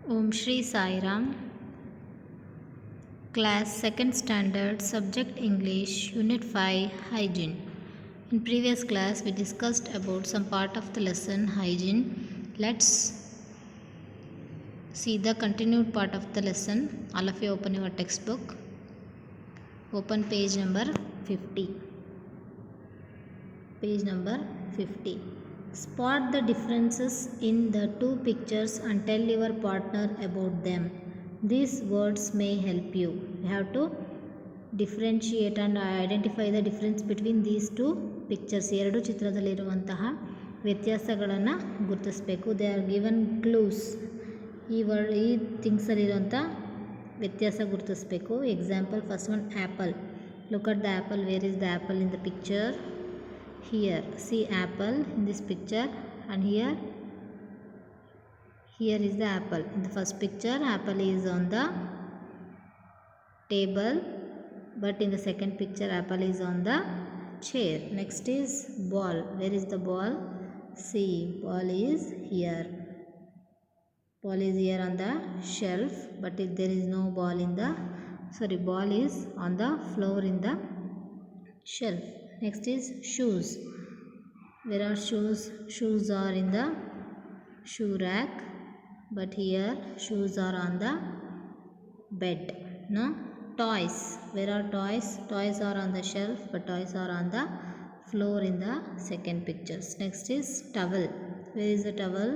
Om Shri Sai Ram. Class 2nd Standard, Subject English, Unit 5, Hygiene. In previous class, we discussed about some part of the lesson hygiene. Let's see the continued part of the lesson. All of you open your textbook. Open page number 50. Page number 50. Spot the differences in the two pictures and tell your partner about them. These words may help you. You have to differentiate and identify the difference between these two pictures. ಎರಡು ಚಿತ್ರದಲ್ಲಿರುವಂತಹ ವ್ಯತ್ಯಾಸಗಳನ್ನು ಗುರುತಿಸಬೇಕು. They are given clues. ಈ ಥಿಂಗ್ಸಲ್ಲಿರುವಂಥ ವ್ಯತ್ಯಾಸ ಗುರುತಿಸಬೇಕು. Example first one apple. Look at the apple. Where is the apple in the picture? Here, see apple in this picture, and here is the apple. In the first picture, apple is on the table, but in the second picture, apple is on the chair. Next is ball. Where is the ball? See, ball is here. Ball is here on the shelf, but if there is no ball in the ball is on the floor in the shelf. Next is shoes. Where are shoes? Shoes are in the shoe rack, but here shoes are on the bed. No? Toys. Where are toys? Toys are on the shelf, but toys are on the floor in the second pictures. Next is towel. Where is the towel?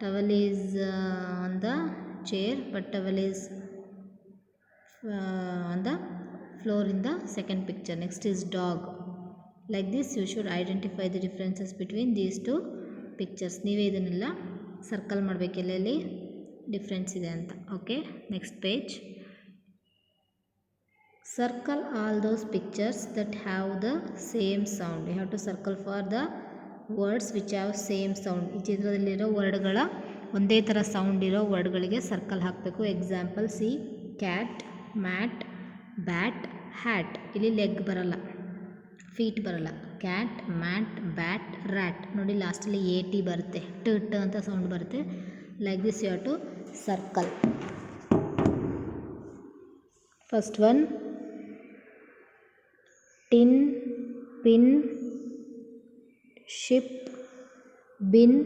Towel is on the chair, but towel is on the floor in the second picture. Next is dog. Like this, you should identify the differences between these two pictures. ನೀವೇ ಇದನ್ನೆಲ್ಲ circle ಮಾಡಬೇಕು ಎಲ್ಲೆಲ್ಲಿ difference ಇದೆ ಅಂತ. Okay, next page. Circle all those pictures that have the same sound. You have to circle for the words which have same sound. ಈ ಚಿತ್ರದಲ್ಲಿರೋ ವರ್ಡ್ಗಳ ಒಂದೇ ಥರ ಸೌಂಡ್ ಇರೋ ವರ್ಡ್ಗಳಿಗೆ ಸರ್ಕಲ್ ಹಾಕಬೇಕು. Example see cat, mat, bat, hat. ಇಲ್ಲಿ leg ಬರಲ್ಲ, ಫೀಟ್ ಬರಲ್ಲ. Cat, mat, bat, rat. ನೋಡಿ ಲಾಸ್ಟಲ್ಲಿ ಎ ಟಿ ಬರುತ್ತೆ, ಟ ಅಂತ ಸೌಂಡ್ ಬರುತ್ತೆ. Like this you have to circle. First one tin, pin, ship, bin,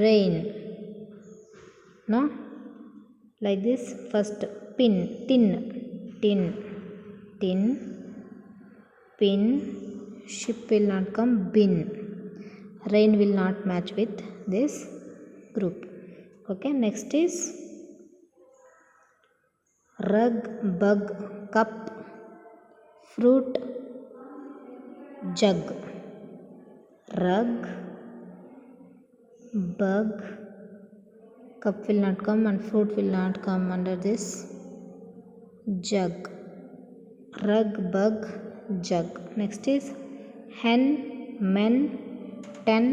rain. No, like this. First pin, tin, tin, tin. Pin, ship will not come, bin. Rain will not match with this group. Okay, next is rug, bug, cup, fruit, jug. Rug, bug, cup will not come and fruit will not come under this jug. Rug, bug, jug. Next is hen, men, ten,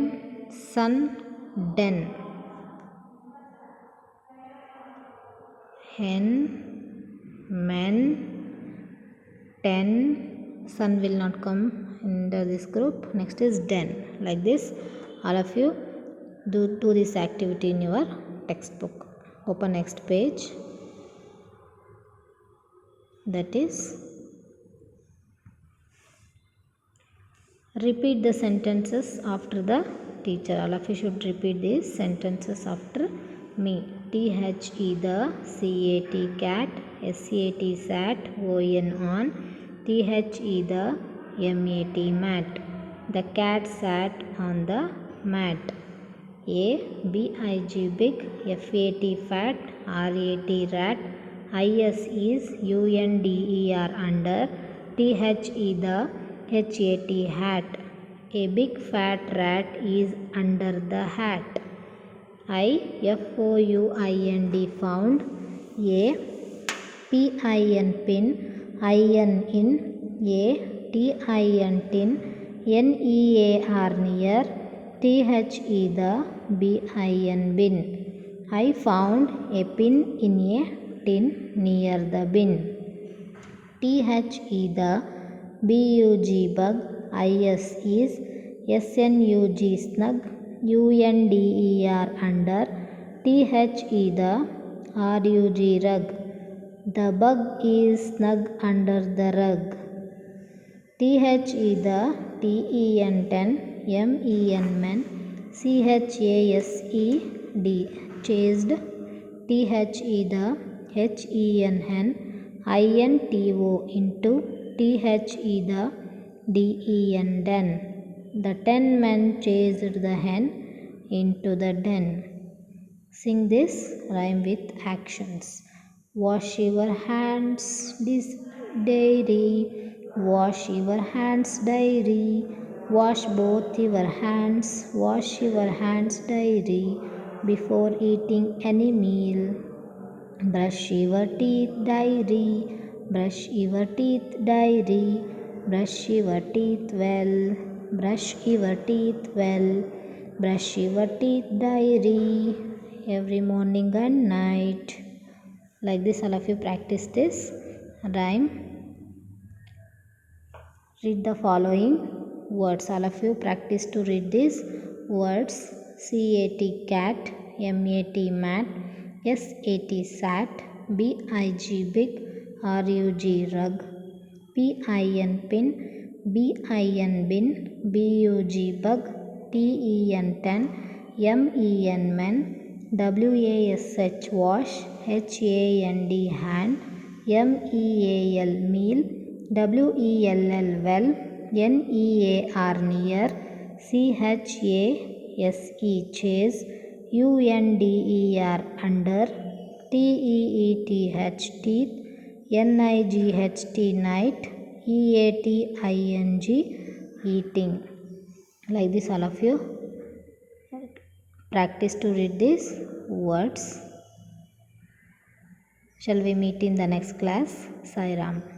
sun, den. Hen, men, ten, sun will not come under this group. Next is den. Like this, all of you do this activity in your textbook. Open next page. That is, repeat the sentences after the teacher. All of you should repeat these sentences after me. T-H-E the, C-A-T cat, S-A-T sat, O-N on, T-H-E the, M-A-T mat. The cat sat on the mat. A, B-I-G big, F-A-T fat, R-A-T rat, I-S is U-N-D-E-R under, T-H-E the, H-A-T hat. A big fat rat is under the hat. I, F-O-U-I-N-D found. A, P-I-N pin, I-N in, A, T-I-N tin, N-E-A-R near, T-H-E the, B-I-N bin. I found a pin in a tin near the bin. T-H-E the, B-U-G bug, I-S is, S-N-U-G snug, U-N-D-E-R under, THE the RUG rug. The bug is snug under the rug. THE the TEN ten MEN men. CHASED chased. THE the HEN hen. INTO into. THE the DEN den. The 10 men chased the hen into the den. Sing this rhyme with actions. Wash your hands dairy. Wash your hands dairy. Wash both your hands. Wash your hands dairy. Before eating any meal. Brush your teeth dairy. Brush your teeth dairy. Brush your teeth well. Brush your teeth well. Brush your teeth dairy. Every morning and night. Like this, all of you practice this rhyme. Read the following words. All of you practice to read these words. CAT cat. MAT mat. SAT sat. BIG big. RUG rug. PIN pin. BIN bin. BUG bug. TEN ten. MEN men. WASH wash. HAND hand. MEAL meal. WELL well. NEAR near. CHASE chase. UNDER under. TEETH teeth. NIGHT night. EATING eating. Like this, all of you practice to read these words. Shall we meet in the next class? Sai Ram.